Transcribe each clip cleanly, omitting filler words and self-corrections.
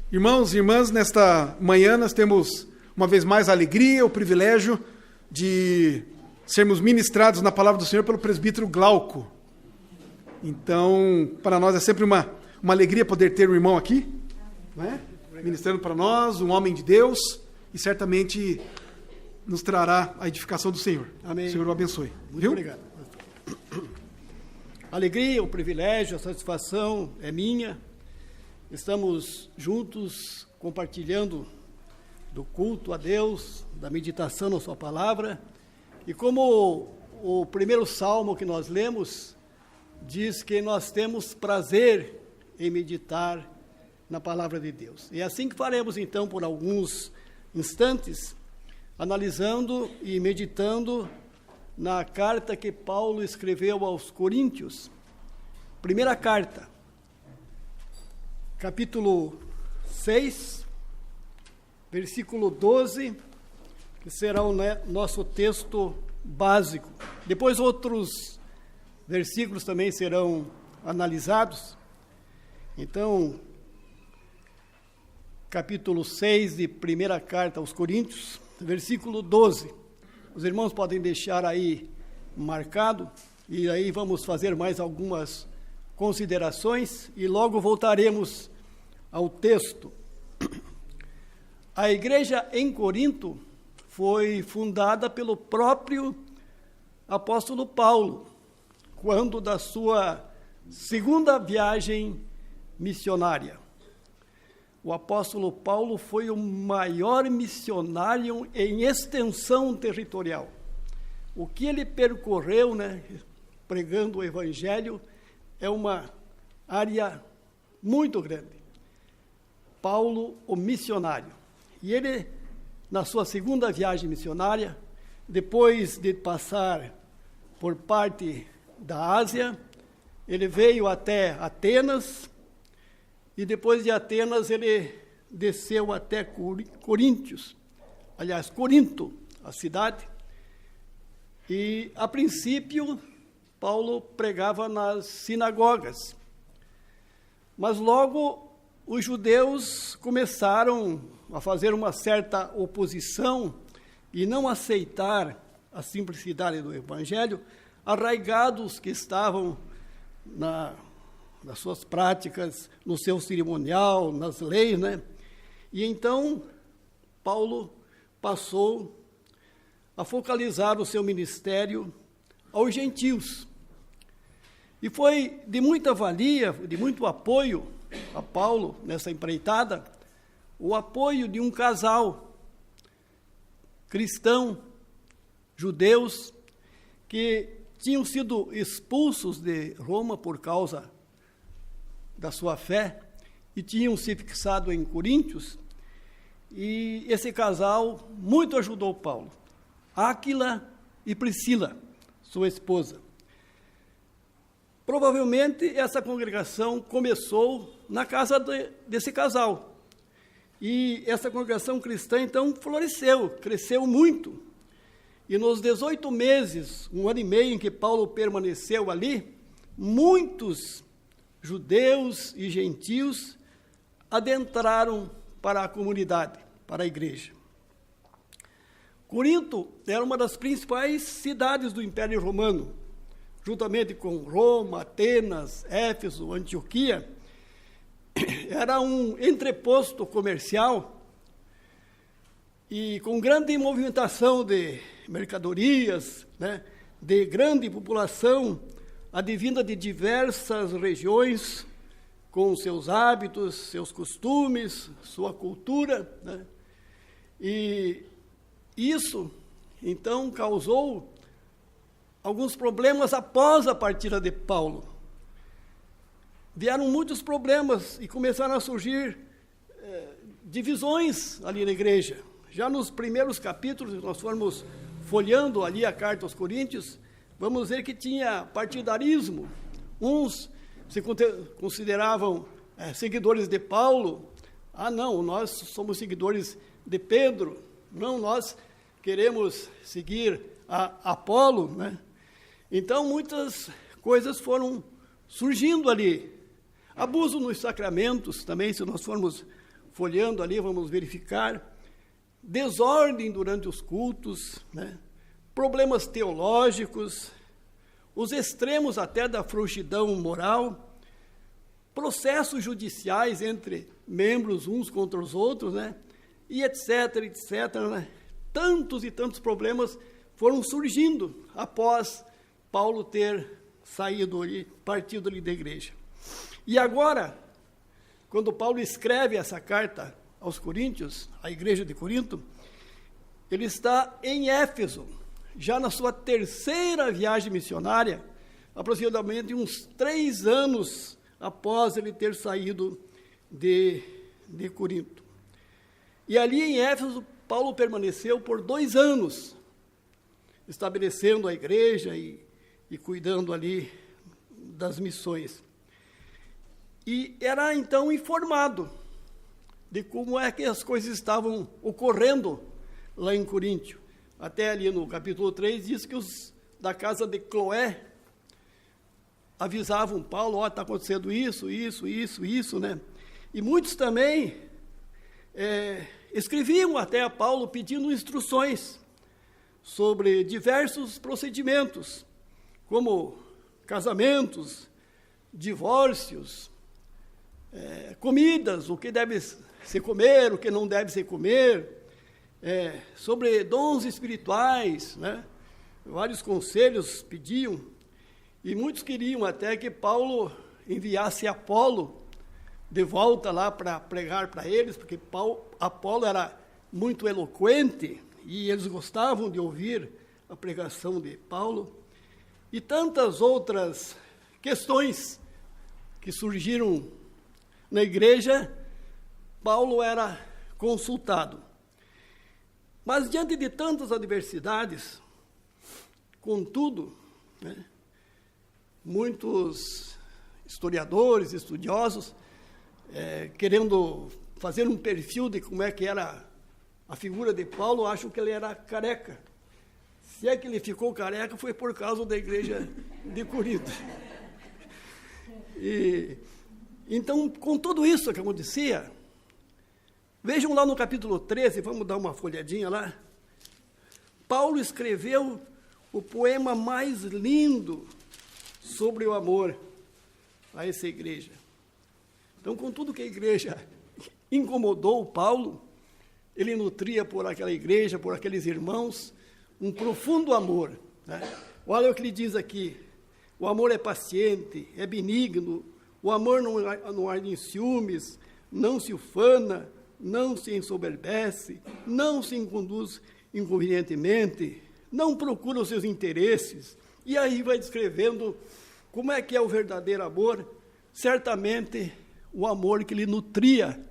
Irmãos e irmãs, nesta manhã nós temos uma vez mais a alegria, o privilégio de sermos ministrados na palavra do Senhor pelo presbítero Glauco. Então, para nós é sempre uma alegria poder ter um irmão aqui, né? Ministrando para nós, um homem de Deus, e certamente nos trará a edificação do Senhor. Amém. O Senhor o abençoe. Muito obrigado. A alegria, o privilégio, a satisfação é minha. Estamos juntos compartilhando do culto a Deus, da meditação na sua palavra. E como o primeiro salmo que nós lemos diz que nós temos prazer em meditar na palavra de Deus. E é assim que faremos então por alguns instantes, analisando e meditando na carta que Paulo escreveu aos Coríntios. Primeira carta, capítulo 6, versículo 12, que será o nosso texto básico. Depois outros versículos também serão analisados. Então, capítulo 6 de primeira carta aos Coríntios, versículo 12. Os irmãos podem deixar aí marcado, e aí vamos fazer mais algumas considerações, e logo voltaremos ao texto. A igreja em Corinto foi fundada pelo próprio apóstolo Paulo, quando da sua segunda viagem missionária. O apóstolo Paulo foi o maior missionário em extensão territorial. O que ele percorreu, pregando o evangelho, é uma área muito grande. Paulo, o missionário. E ele, na sua segunda viagem missionária, depois de passar por parte da Ásia, ele veio até Atenas, e depois de Atenas ele desceu até Corinto, a cidade, e a princípio Paulo pregava nas sinagogas, mas logo os judeus começaram a fazer uma certa oposição e não aceitar a simplicidade do evangelho, arraigados que estavam nas suas práticas, no seu cerimonial, nas leis, E então Paulo passou a focalizar o seu ministério aos gentios. E foi de muita valia, de muito apoio a Paulo nessa empreitada, o apoio de um casal cristão, judeus, que tinham sido expulsos de Roma por causa da sua fé e tinham se fixado em Coríntios, e esse casal muito ajudou Paulo, Áquila e Priscila, sua esposa. Provavelmente essa congregação começou na casa desse casal, e essa congregação cristã então floresceu, cresceu muito, e nos 18 meses, 1 ano e meio em que Paulo permaneceu ali, muitos judeus e gentios adentraram para a comunidade, para a igreja. Corinto era uma das principais cidades do Império Romano, juntamente com Roma, Atenas, Éfeso, Antioquia. Era um entreposto comercial e com grande movimentação de mercadorias, de grande população, advinda de diversas regiões, com seus hábitos, seus costumes, sua cultura, E isso, então, causou alguns problemas após a partida de Paulo. Vieram muitos problemas e começaram a surgir divisões ali na igreja. Já nos primeiros capítulos, nós formos folheando ali a carta aos Coríntios, vamos ver que tinha partidarismo. Uns se consideravam seguidores de Paulo. Não, nós somos seguidores de Pedro. Não, nós queremos seguir a Apolo, Então, muitas coisas foram surgindo ali. Abuso nos sacramentos também, se nós formos folheando ali, vamos verificar, desordem durante os cultos, né? Problemas teológicos, os extremos até da frouxidão moral, processos judiciais entre membros uns contra os outros, né? E etc, né? Tantos e tantos problemas foram surgindo após Paulo ter saído ali, partido ali da igreja. E agora, quando Paulo escreve essa carta aos Coríntios, à igreja de Corinto, ele está em Éfeso, já na sua terceira viagem missionária, aproximadamente uns 3 anos após ele ter saído de Corinto. E ali em Éfeso, Paulo permaneceu por 2 anos, estabelecendo a igreja e cuidando ali das missões. E era então informado de como é que as coisas estavam ocorrendo lá em Coríntio. Até ali no capítulo 3 diz que os da casa de Cloé avisavam Paulo, está acontecendo isso, né? E muitos também escreviam até a Paulo pedindo instruções sobre diversos procedimentos, como casamentos, divórcios, comidas, o que deve se comer, o que não deve se comer, sobre dons espirituais, né? Vários conselhos pediam, e muitos queriam até que Paulo enviasse Apolo de volta lá para pregar para eles, porque Apolo era muito eloquente, e eles gostavam de ouvir a pregação de Paulo, e tantas outras questões que surgiram na igreja, Paulo era consultado. Mas diante de tantas adversidades, contudo, né, muitos historiadores, estudiosos, querendo fazer um perfil de como é que era a figura de Paulo, acham que ele era careca. Se é que ele ficou careca, foi por causa da igreja de Corinto. E, então, com tudo isso que acontecia, vejam lá no capítulo 13, vamos dar uma folhadinha lá. Paulo escreveu o poema mais lindo sobre o amor a essa igreja. Então, com tudo que a igreja incomodou Paulo, ele nutria por aquela igreja, por aqueles irmãos, um profundo amor, né? Olha o que ele diz aqui: o amor é paciente, é benigno, o amor não arde em ciúmes, não se ufana, não se ensoberbece, não se conduz inconvenientemente, não procura os seus interesses. E aí vai descrevendo como é que é o verdadeiro amor, certamente o amor que lhe nutria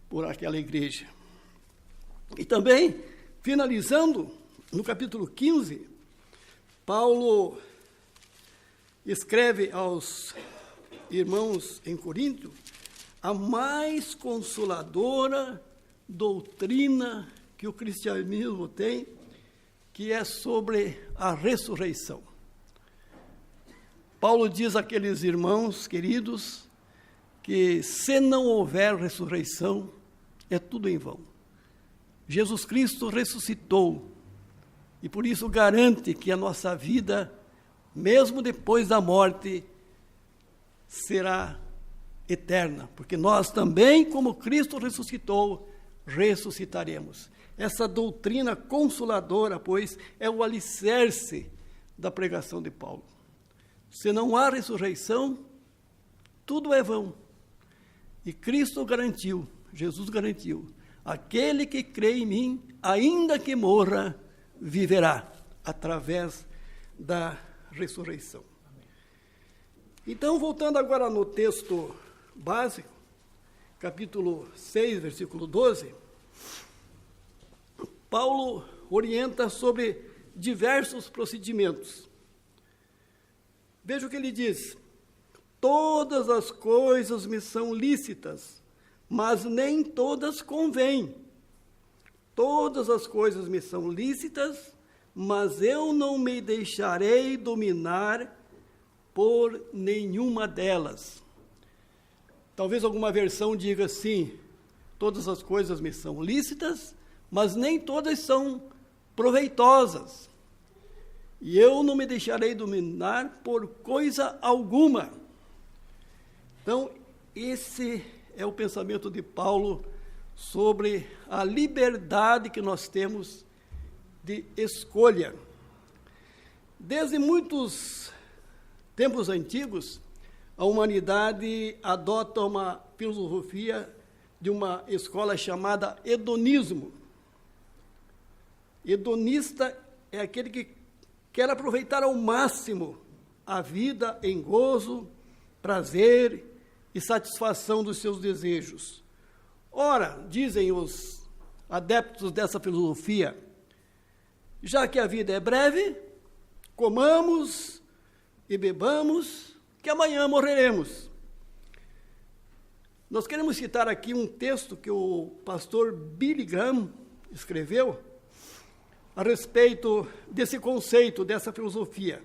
por aquela igreja. E também, finalizando, no capítulo 15, Paulo escreve aos irmãos em Corinto a mais consoladora doutrina que o cristianismo tem, que é sobre a ressurreição. Paulo diz àqueles irmãos queridos que se não houver ressurreição, é tudo em vão. Jesus Cristo ressuscitou e por isso garante que a nossa vida, mesmo depois da morte, será eterna, porque nós também, como Cristo ressuscitou, ressuscitaremos. Essa doutrina consoladora, pois, é o alicerce da pregação de Paulo. Se não há ressurreição, tudo é vão. E Cristo garantiu, Jesus garantiu, aquele que crê em mim, ainda que morra, viverá, através da ressurreição. Então, voltando agora no texto básico, capítulo 6, versículo 12, Paulo orienta sobre diversos procedimentos. Veja o que ele diz: todas as coisas me são lícitas, mas nem todas convêm. Todas as coisas me são lícitas, mas eu não me deixarei dominar por nenhuma delas. Talvez alguma versão diga assim: todas as coisas me são lícitas, mas nem todas são proveitosas. E eu não me deixarei dominar por coisa alguma. Então, esse é o pensamento de Paulo sobre a liberdade que nós temos de escolha. Desde muitos tempos antigos, a humanidade adota uma filosofia de uma escola chamada hedonismo. Hedonista é aquele que quer aproveitar ao máximo a vida em gozo, prazer e satisfação dos seus desejos. Ora, dizem os adeptos dessa filosofia, já que a vida é breve, comamos e bebamos, que amanhã morreremos. Nós queremos citar aqui um texto que o pastor Billy Graham escreveu a respeito desse conceito, dessa filosofia.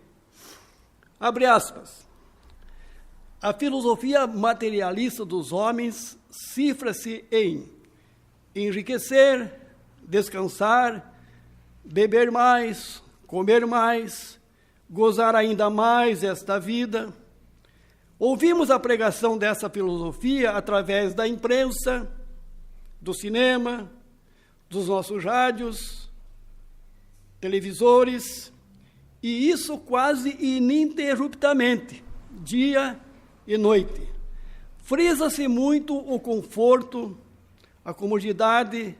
Abre aspas. A filosofia materialista dos homens cifra-se em enriquecer, descansar, beber mais, comer mais, gozar ainda mais esta vida. Ouvimos a pregação dessa filosofia através da imprensa, do cinema, dos nossos rádios, televisores, e isso quase ininterruptamente, dia e noite. Frisa-se muito o conforto, a comodidade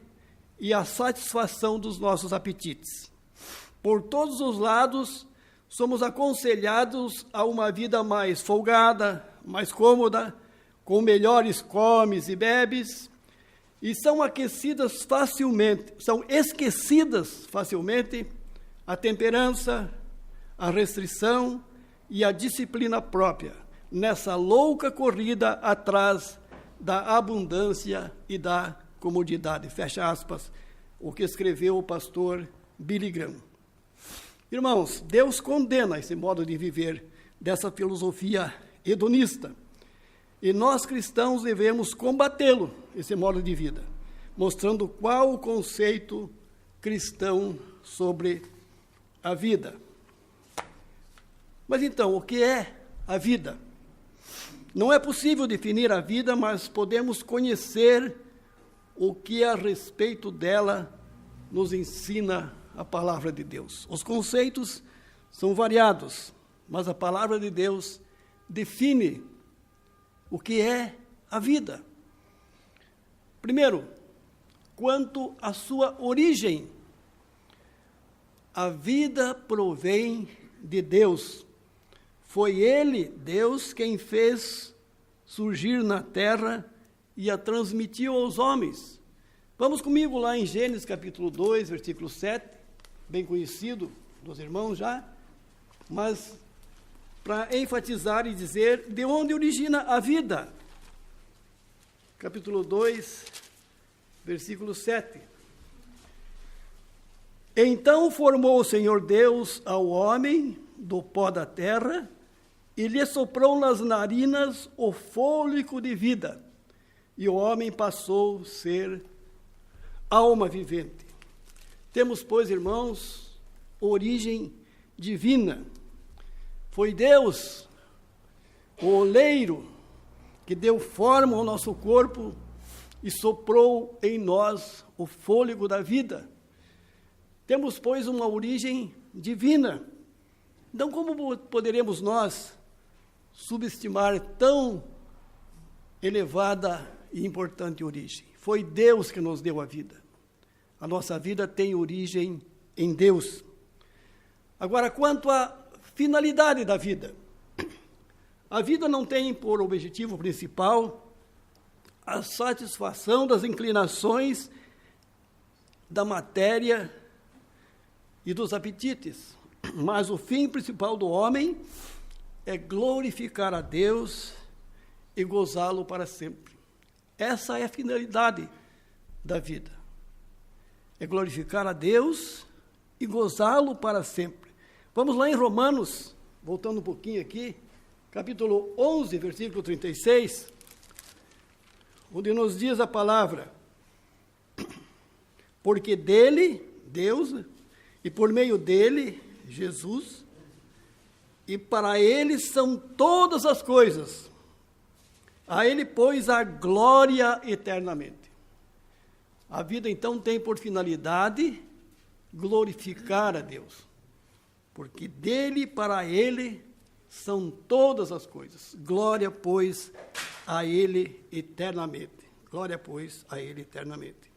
e a satisfação dos nossos apetites. Por todos os lados, somos aconselhados a uma vida mais folgada, mais cômoda, com melhores comes e bebes, e são esquecidas facilmente a temperança, a restrição e a disciplina própria, nessa louca corrida atrás da abundância e da comodidade. Fecha aspas, o que escreveu o pastor Billy Graham. Irmãos, Deus condena esse modo de viver dessa filosofia hedonista. E nós cristãos devemos combatê-lo, esse modo de vida, mostrando qual o conceito cristão sobre a vida. Mas então, o que é a vida? Não é possível definir a vida, mas podemos conhecer o que a respeito dela nos ensina a palavra de Deus. Os conceitos são variados, mas a palavra de Deus define o que é a vida. Primeiro, quanto à sua origem, a vida provém de Deus. Foi Ele, Deus, quem fez surgir na terra e a transmitiu aos homens. Vamos comigo lá em Gênesis capítulo 2, versículo 7, bem conhecido dos irmãos já, mas para enfatizar e dizer de onde origina a vida. Capítulo 2, versículo 7. Então formou o Senhor Deus ao homem do pó da terra e lhe soprou nas narinas o fôlego de vida, e o homem passou a ser alma vivente. Temos, pois, irmãos, origem divina. Foi Deus, o oleiro, que deu forma ao nosso corpo e soprou em nós o fôlego da vida. Temos, pois, uma origem divina. Então, como poderemos nós subestimar tão elevada e importante origem? Foi Deus que nos deu a vida. A nossa vida tem origem em Deus. Agora, quanto à finalidade da vida, a vida não tem por objetivo principal a satisfação das inclinações da matéria e dos apetites, mas o fim principal do homem é glorificar a Deus e gozá-lo para sempre. Essa é a finalidade da vida. É glorificar a Deus e gozá-lo para sempre. Vamos lá em Romanos, voltando um pouquinho aqui, capítulo 11, versículo 36, onde nos diz a palavra: porque dele, Deus, e por meio dele, Jesus, e para ele são todas as coisas. A ele, pois, a glória eternamente. A vida, então, tem por finalidade glorificar a Deus, porque dele para ele são todas as coisas. Glória, pois, a ele eternamente. Glória, pois, a ele eternamente.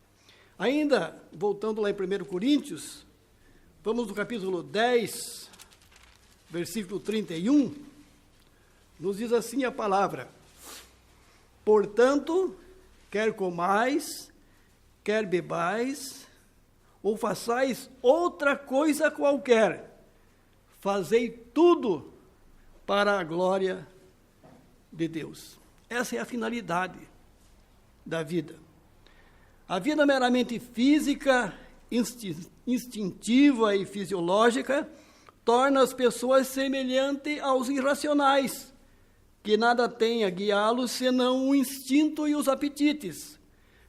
Ainda, voltando lá em 1 Coríntios, vamos no capítulo 10, versículo 31, nos diz assim a palavra: portanto, quer comais, quer bebais, ou façais outra coisa qualquer, fazei tudo para a glória de Deus. Essa é a finalidade da vida. A vida meramente física, instintiva e fisiológica torna as pessoas semelhantes aos irracionais, que nada têm a guiá-los senão o instinto e os apetites.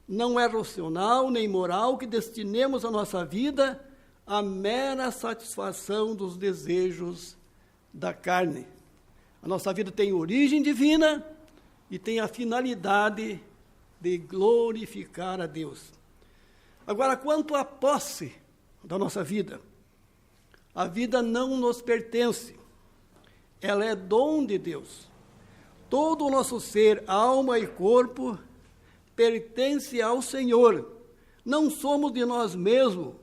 Não é racional nem moral que destinemos a nossa vida à mera satisfação dos desejos da carne. A nossa vida tem origem divina e tem a finalidade de glorificar a Deus. Agora, quanto à posse da nossa vida, a vida não nos pertence, ela é dom de Deus. Todo o nosso ser, alma e corpo pertence ao Senhor. Não somos de nós mesmos,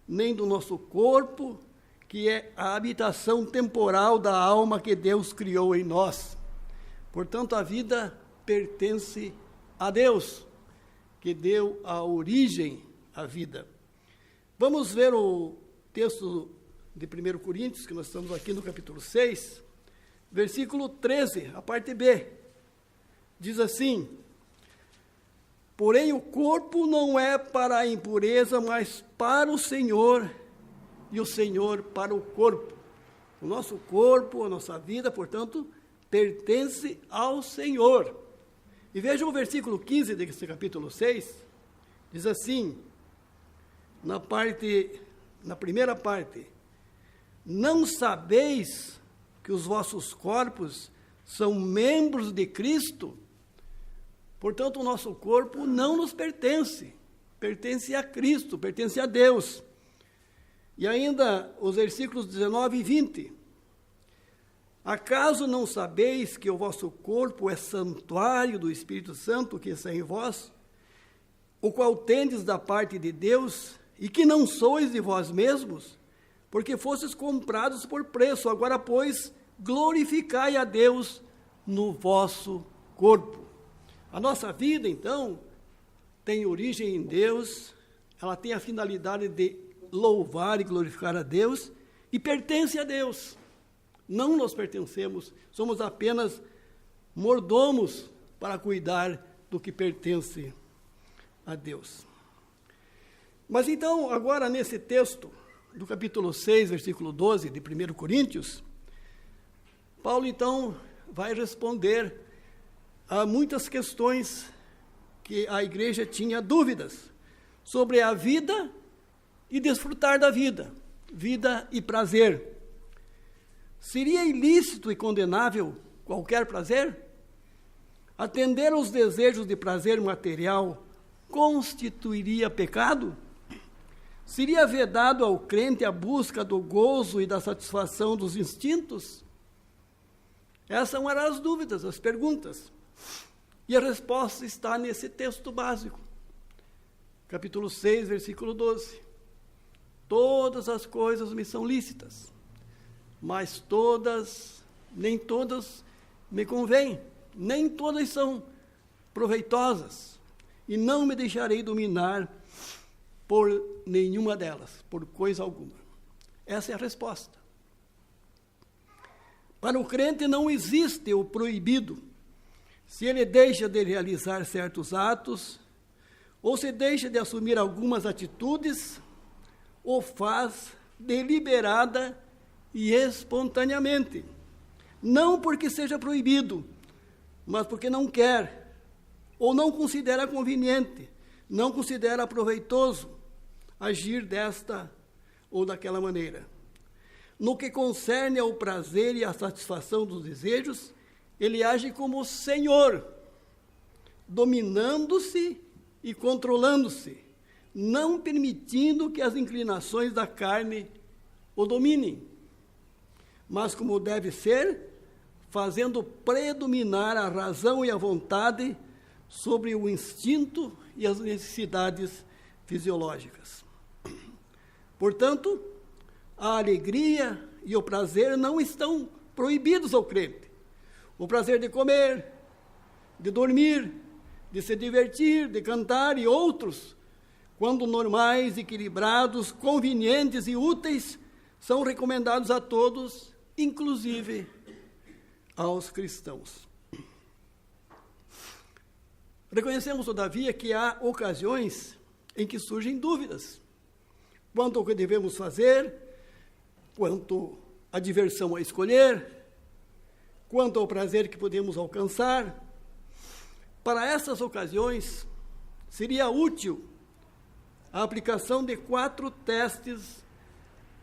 nem do nosso corpo, que é a habitação temporal da alma que Deus criou em nós. Portanto, a vida pertence a Deus, que deu a origem à vida. Vamos ver o texto de 1 Coríntios, que nós estamos aqui no capítulo 6, versículo 13, a parte B. Diz assim: porém o corpo não é para a impureza, mas para o Senhor, e o Senhor para o corpo. O nosso corpo, a nossa vida, portanto, pertence ao Senhor. E vejam o versículo 15 desse capítulo 6, diz assim, na primeira parte: não sabeis que os vossos corpos são membros de Cristo? Portanto, o nosso corpo não nos pertence, pertence a Cristo, pertence a Deus. E ainda os versículos 19 e 20. Acaso não sabeis que o vosso corpo é santuário do Espírito Santo que está em vós, o qual tendes da parte de Deus, e que não sois de vós mesmos, porque fostes comprados por preço? Agora, pois, glorificai a Deus no vosso corpo. A nossa vida, então, tem origem em Deus, ela tem a finalidade de louvar e glorificar a Deus, e pertence a Deus. Não nos pertencemos, somos apenas mordomos para cuidar do que pertence a Deus. Mas então, agora nesse texto, do capítulo 6, versículo 12, de 1 Coríntios, Paulo então vai responder a muitas questões que a igreja tinha dúvidas sobre a vida e desfrutar da vida, vida e prazer. Seria ilícito e condenável qualquer prazer? Atender aos desejos de prazer material constituiria pecado? Seria vedado ao crente a busca do gozo e da satisfação dos instintos? Essas eram as dúvidas, as perguntas. E a resposta está nesse texto básico. Capítulo 6, versículo 12. Todas as coisas me são lícitas, mas nem todas me convêm, nem todas são proveitosas, e não me deixarei dominar por nenhuma delas, por coisa alguma. Essa é a resposta. Para o crente não existe o proibido. Se ele deixa de realizar certos atos, ou se deixa de assumir algumas atitudes, o faz deliberada e espontaneamente. Não porque seja proibido, mas porque não quer, ou não considera conveniente, não considera proveitoso. agir desta ou daquela maneira. No que concerne ao prazer e à satisfação dos desejos, ele age como senhor, dominando-se e controlando-se, não permitindo que as inclinações da carne o dominem, mas como deve ser, fazendo predominar a razão e a vontade sobre o instinto e as necessidades fisiológicas. Portanto, a alegria e o prazer não estão proibidos ao crente. O prazer de comer, de dormir, de se divertir, de cantar e outros, quando normais, equilibrados, convenientes e úteis, são recomendados a todos, inclusive aos cristãos. Reconhecemos, todavia, que há ocasiões em que surgem dúvidas quanto ao que devemos fazer, quanto à diversão a escolher, quanto ao prazer que podemos alcançar. Para essas ocasiões, seria útil a aplicação de 4 testes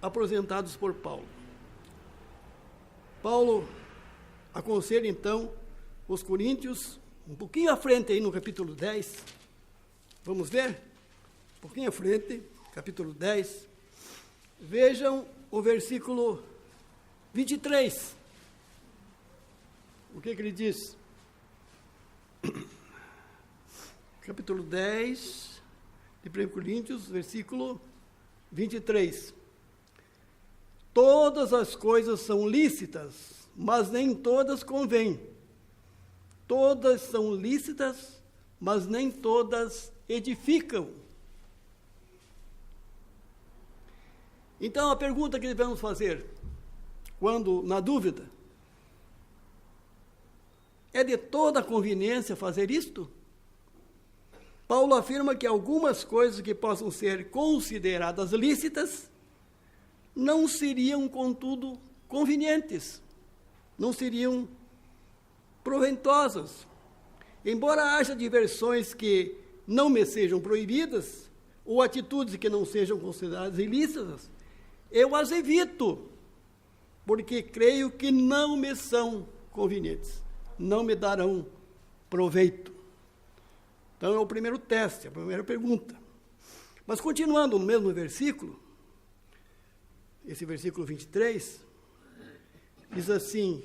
apresentados por Paulo. Paulo aconselha, então, os coríntios, um pouquinho à frente aí no capítulo 10, vamos ver? Um pouquinho à frente, capítulo 10, vejam o versículo 23. O que ele diz? Capítulo 10 de 1 Coríntios, versículo 23. Todas as coisas são lícitas, mas nem todas convêm. Todas são lícitas, mas nem todas edificam. Então, a pergunta que devemos fazer, quando na dúvida, é de toda conveniência fazer isto? Paulo afirma que algumas coisas que possam ser consideradas lícitas não seriam, contudo, convenientes, não seriam proveitosas. Embora haja diversões que não me sejam proibidas, ou atitudes que não sejam consideradas ilícitas, eu as evito, porque creio que não me são convenientes, não me darão proveito. Então é o primeiro teste, a primeira pergunta. Mas continuando no mesmo versículo, esse versículo 23, diz assim: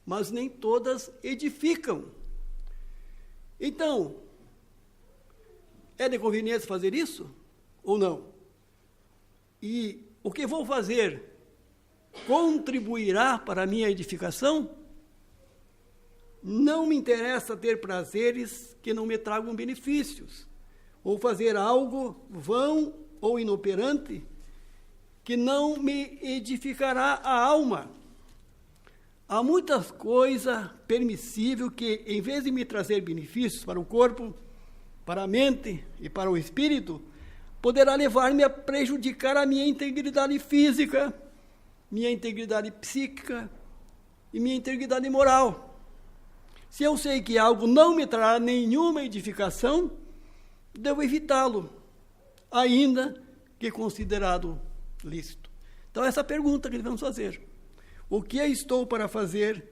mas nem todas edificam. Então, é de conveniência fazer isso ou não? E o que vou fazer contribuirá para a minha edificação? Não me interessa ter prazeres que não me tragam benefícios, ou fazer algo vão ou inoperante que não me edificará a alma. Há muitas coisas permissíveis que, em vez de me trazer benefícios para o corpo, para a mente e para o espírito, poderá levar-me a prejudicar a minha integridade física, minha integridade psíquica e minha integridade moral. Se eu sei que algo não me trará nenhuma edificação, devo evitá-lo, ainda que considerado lícito. Então, essa pergunta que devemos fazer: o que eu estou para fazer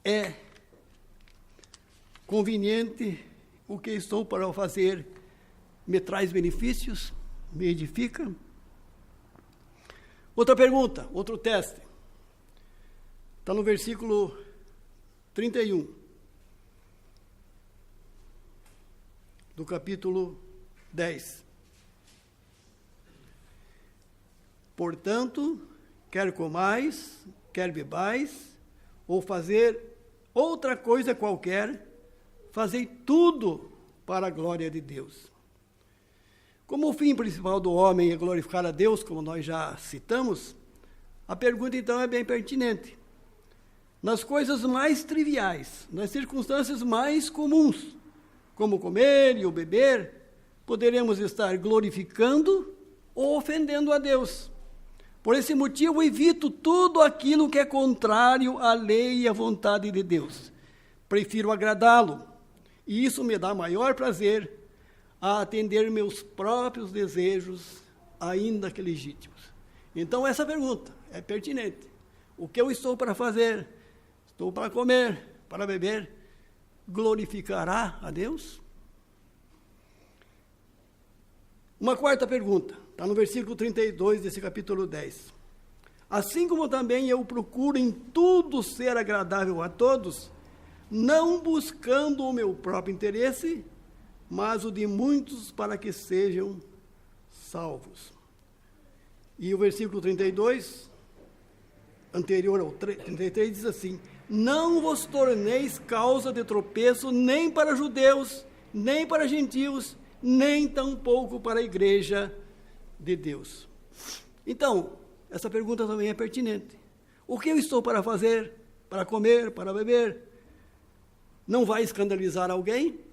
é conveniente? O que estou para fazer me traz benefícios? Me edifica? Outra pergunta, outro teste. Está no versículo 31 do capítulo 10. Portanto, quer comais, quer bebais, ou fazer outra coisa qualquer, fazei tudo para a glória de Deus. Como o fim principal do homem é glorificar a Deus, como nós já citamos, a pergunta então é bem pertinente. Nas coisas mais triviais, nas circunstâncias mais comuns, como comer e o beber, poderemos estar glorificando ou ofendendo a Deus. Por esse motivo, evito tudo aquilo que é contrário à lei e à vontade de Deus. Prefiro agradá-lo, e isso me dá maior prazer, a atender meus próprios desejos, ainda que legítimos. Então, essa pergunta é pertinente. O que eu estou para fazer? Estou para comer, para beber? Glorificará a Deus? Uma quarta pergunta, está no versículo 32 desse capítulo 10. Assim como também eu procuro em tudo ser agradável a todos, não buscando o meu próprio interesse, mas o de muitos para que sejam salvos. E o versículo 32, anterior ao 33, diz assim: não vos torneis causa de tropeço nem para judeus, nem para gentios, nem tampouco para a igreja de Deus. Então, essa pergunta também é pertinente. O que eu estou para fazer, para comer, para beber, não vai escandalizar alguém?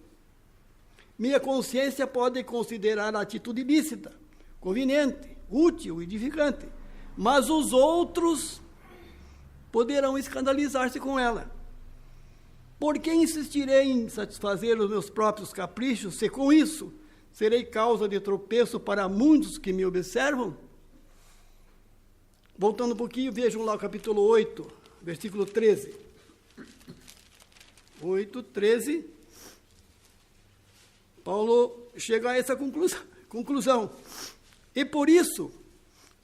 Minha consciência pode considerar a atitude lícita, conveniente, útil, edificante, mas os outros poderão escandalizar-se com ela. Por que insistirei em satisfazer os meus próprios caprichos, se com isso serei causa de tropeço para muitos que me observam? Voltando um pouquinho, vejam lá o capítulo 8, versículo 13. 8, 13. Paulo chega a essa conclusão. E por isso,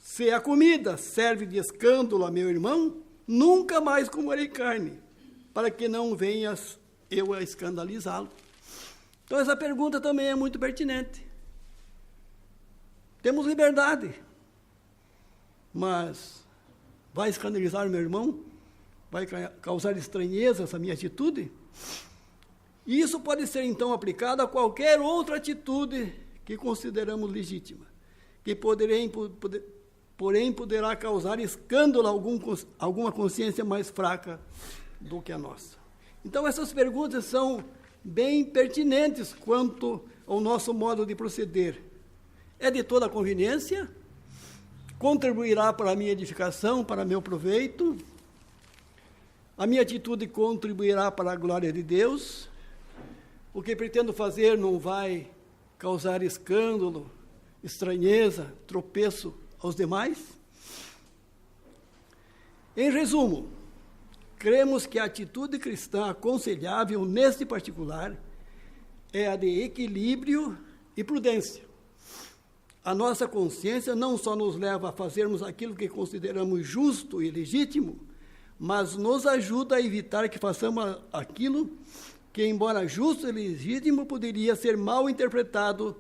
se a comida serve de escândalo a meu irmão, nunca mais comerei carne, para que não venhas eu a escandalizá-lo. Então, essa pergunta também é muito pertinente. Temos liberdade, mas vai escandalizar o meu irmão? Vai causar estranheza essa minha atitude? E isso pode ser, então, aplicado a qualquer outra atitude que consideramos legítima, que porém poderá causar escândalo a alguma consciência mais fraca do que a nossa. Então, essas perguntas são bem pertinentes quanto ao nosso modo de proceder. É de toda conveniência? Contribuirá para a minha edificação, para meu proveito? A minha atitude contribuirá para a glória de Deus? O que pretendo fazer não vai causar escândalo, estranheza, tropeço aos demais? Em resumo, cremos que a atitude cristã aconselhável neste particular é a de equilíbrio e prudência. A nossa consciência não só nos leva a fazermos aquilo que consideramos justo e legítimo, mas nos ajuda a evitar que façamos aquilo que, embora justo e legítimo, poderia ser mal interpretado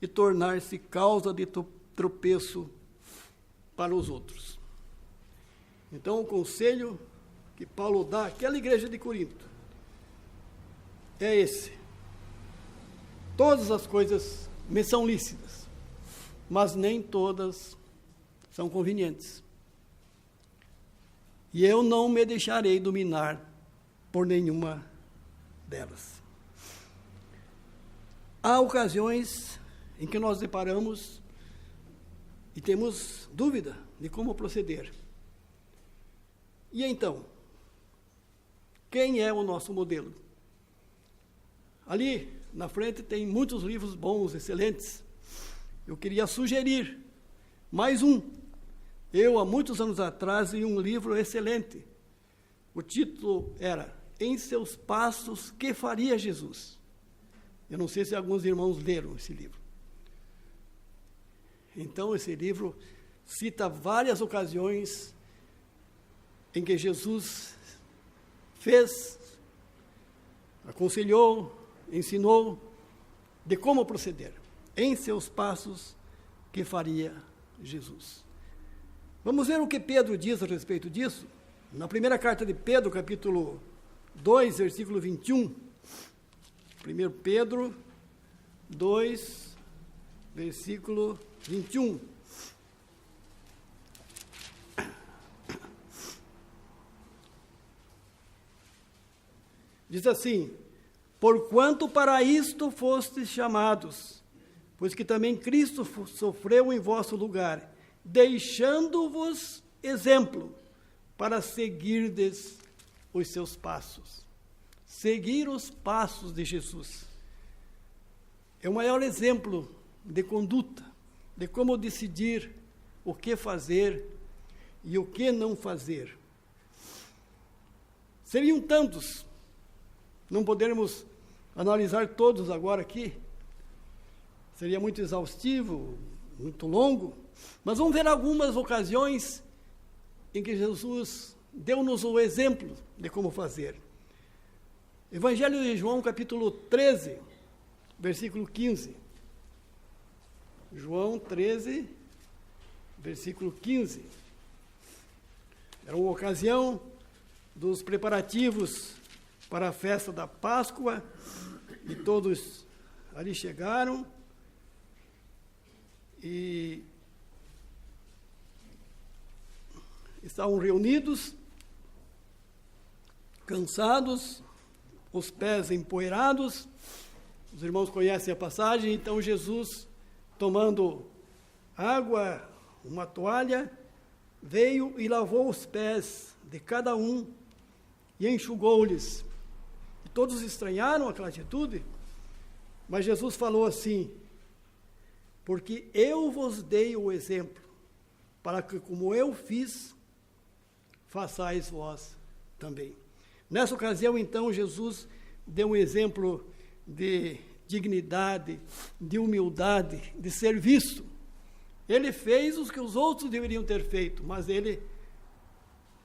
e tornar-se causa de tropeço para os outros. Então, o conselho que Paulo dá àquela igreja de Corinto é esse: todas as coisas me são lícitas, mas nem todas são convenientes. E eu não me deixarei dominar por nenhuma delas. Há ocasiões em que nós deparamos e temos dúvida de como proceder. E então, quem é o nosso modelo? Ali na frente tem muitos livros bons, excelentes. Eu queria sugerir mais um. Eu, há muitos anos atrás, li um livro excelente. O título era Em Seus Passos, Que Faria Jesus? Eu não sei se alguns irmãos leram esse livro. Então, esse livro cita várias ocasiões em que Jesus fez, aconselhou, ensinou de como proceder. Em seus passos, que faria Jesus? Vamos ver o que Pedro diz a respeito disso? Na primeira carta de Pedro, capítulo 2, versículo 21. 1 Pedro 2, versículo 21. Diz assim: porquanto para isto fostes chamados, pois que também Cristo sofreu em vosso lugar, deixando-vos exemplo para seguirdes os seus passos. Seguir os passos de Jesus. é o maior exemplo de conduta, de como decidir o que fazer e o que não fazer. Seriam tantos, não podermos analisar todos agora aqui, seria muito exaustivo, muito longo, mas vamos ver algumas ocasiões em que Jesus deu-nos o exemplo de como fazer. Evangelho de João, capítulo 13, versículo 15. João 13, versículo 15. Era uma ocasião dos preparativos para a festa da Páscoa, e todos ali chegaram e estavam reunidos, cansados, os pés empoeirados. Os irmãos conhecem a passagem. Então Jesus, tomando água, uma toalha, veio e lavou os pés de cada um e enxugou-lhes. E todos estranharam aquela atitude, mas Jesus falou assim: porque eu vos dei o exemplo, para que como eu fiz, façais vós também. Nessa ocasião, então, Jesus deu um exemplo de dignidade, de humildade, de serviço. Ele fez o que os outros deveriam ter feito, mas ele,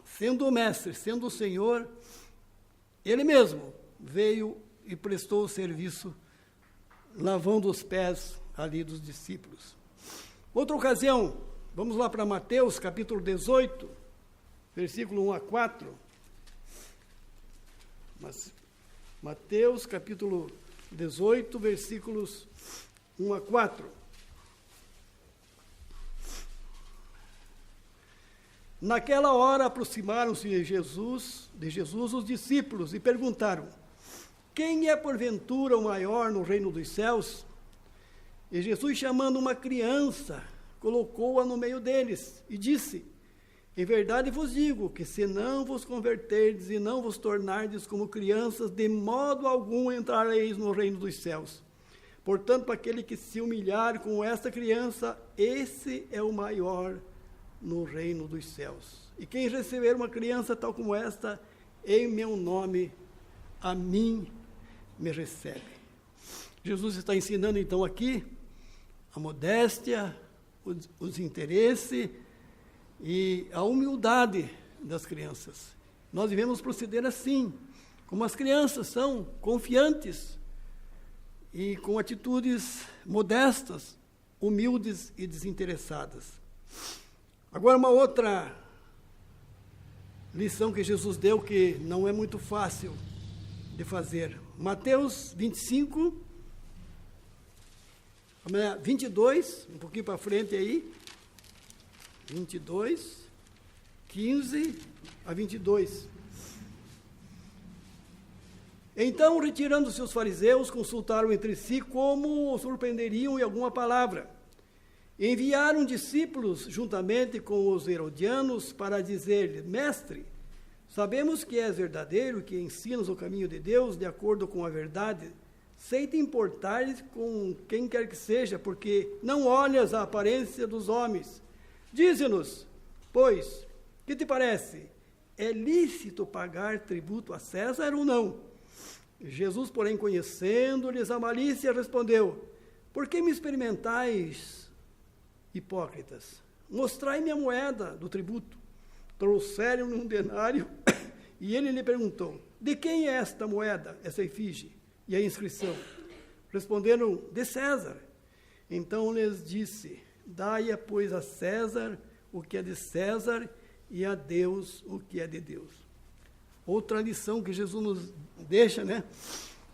sendo o mestre, sendo o Senhor, ele mesmo veio e prestou o serviço, lavando os pés ali dos discípulos. Outra ocasião, vamos lá para Mateus, capítulo 18, versículo 1 a 4. Mateus, capítulo 18, versículos 1 a 4. Naquela hora aproximaram-se de Jesus os discípulos e perguntaram: quem é porventura o maior no reino dos céus? E Jesus, chamando uma criança, colocou-a no meio deles e disse: em verdade vos digo que se não vos converterdes e não vos tornardes como crianças, de modo algum entrareis no reino dos céus. Portanto, para aquele que se humilhar como esta criança, esse é o maior no reino dos céus. E quem receber uma criança tal como esta, em meu nome, a mim me recebe. Jesus está ensinando então aqui a modéstia, os interesses e a humildade das crianças. Nós devemos proceder assim, como as crianças são, confiantes e com atitudes modestas, humildes e desinteressadas. Agora, uma outra lição que Jesus deu, que não é muito fácil de fazer. Mateus 25, 22, um pouquinho para frente aí, 22, 15 a 22. Então, retirando-se os fariseus, consultaram entre si como o surpreenderiam em alguma palavra. Enviaram discípulos juntamente com os herodianos para dizer-lhe: mestre, sabemos que és verdadeiro, que ensinas o caminho de Deus de acordo com a verdade, sem te importares com quem quer que seja, porque não olhas a aparência dos homens. Dize-nos, pois, que te parece? É lícito pagar tributo a César ou não? Jesus, porém, conhecendo-lhes a malícia, respondeu: por que me experimentais, hipócritas? Mostrai-me a moeda do tributo. Trouxeram-lhe um denário, e ele lhe perguntou: de quem é esta moeda, essa efígie, e a inscrição? Responderam: de César. Então lhes disse: dai-a, pois, a César o que é de César, e a Deus o que é de Deus. Outra lição que Jesus nos deixa, né?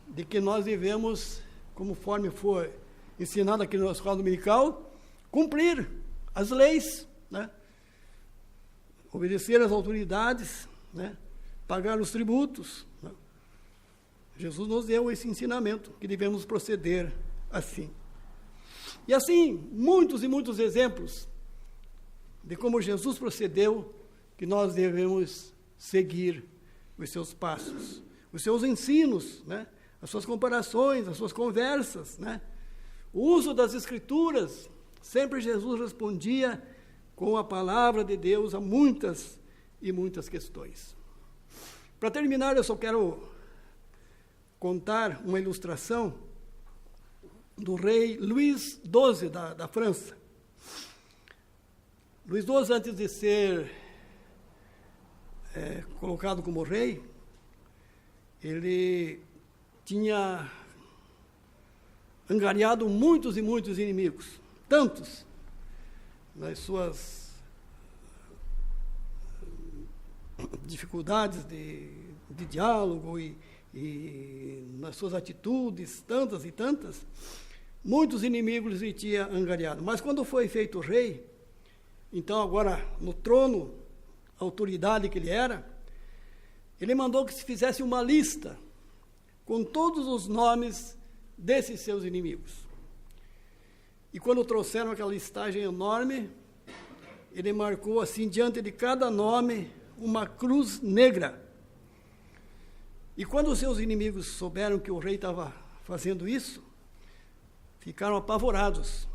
De que nós devemos, conforme for ensinado aqui na escola dominical, cumprir as leis, né? Obedecer às autoridades, né? Pagar os tributos, né? Jesus nos deu esse ensinamento, que devemos proceder assim. E assim, muitos e muitos exemplos de como Jesus procedeu, que nós devemos seguir os seus passos, os seus ensinos, né? As suas comparações, as suas conversas, né? o uso das Escrituras, sempre Jesus respondia com a palavra de Deus a muitas e muitas questões. Para terminar, eu só quero contar uma ilustração do rei Luís XII da França. Luís XII, antes de ser colocado como rei, ele tinha angariado muitos e muitos inimigos, tantos nas suas dificuldades de diálogo e nas suas atitudes, tantas e tantas, muitos inimigos ele tinha angariado. Mas quando foi feito rei, então agora no trono, a autoridade que ele era, ele mandou que se fizesse uma lista com todos os nomes desses seus inimigos. E quando trouxeram aquela listagem enorme, ele marcou assim, diante de cada nome, uma cruz negra. E quando os seus inimigos souberam que o rei estava fazendo isso, ficaram apavorados,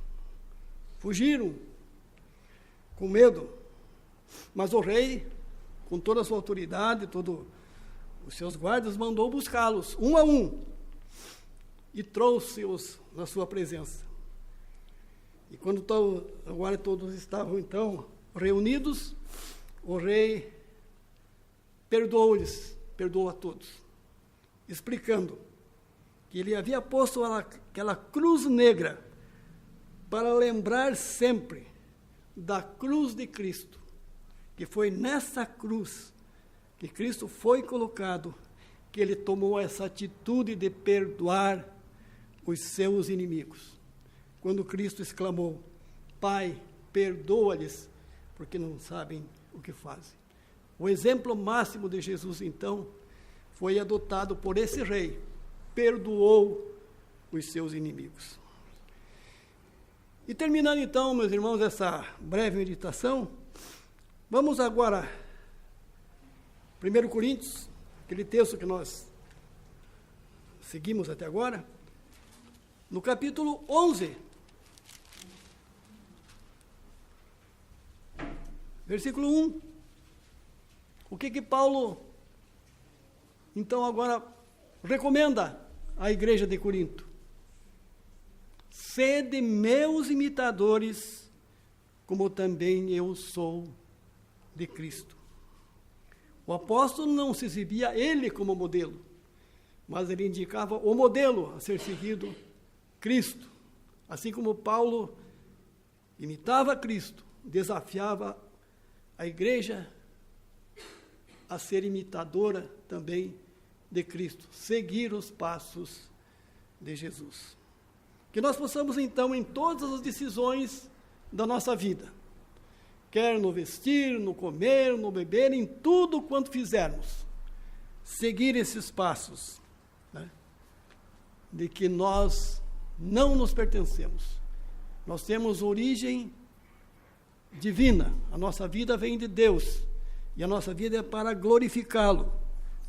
fugiram com medo. Mas o rei, com toda a sua autoridade, todos os seus guardas, mandou buscá-los, um a um, e trouxe-os na sua presença. E quando agora todos estavam, então, reunidos, o rei perdoou a todos, explicando que ele havia posto aquela cruz negra para lembrar sempre da cruz de Cristo, que foi nessa cruz que Cristo foi colocado, que ele tomou essa atitude de perdoar os seus inimigos. Quando Cristo exclamou: Pai, perdoa-lhes, porque não sabem o que fazem. O exemplo máximo de Jesus, então, foi adotado por esse rei, perdoou os seus inimigos. E terminando então, meus irmãos, essa breve meditação, vamos agora, 1 Coríntios, aquele texto que nós seguimos até agora, no capítulo 11, versículo 1. O que Paulo, então, agora recomenda à igreja de Corinto? Sede meus imitadores, como também eu sou de Cristo. O apóstolo não se exibia ele como modelo, mas ele indicava o modelo a ser seguido, Cristo. Assim como Paulo imitava Cristo, desafiava a igreja a ser imitadora também de Cristo, seguir os passos de Jesus. Que nós possamos, então, em todas as decisões da nossa vida, quer no vestir, no comer, no beber, em tudo quanto fizermos, seguir esses passos, né, de que nós não nos pertencemos. Nós temos origem divina, a nossa vida vem de Deus, e a nossa vida é para glorificá-lo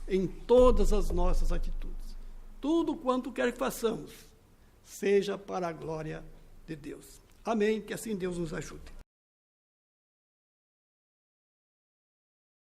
em todas as nossas atitudes. Tudo quanto quer que façamos, seja para a glória de Deus. Amém, que assim Deus nos ajude.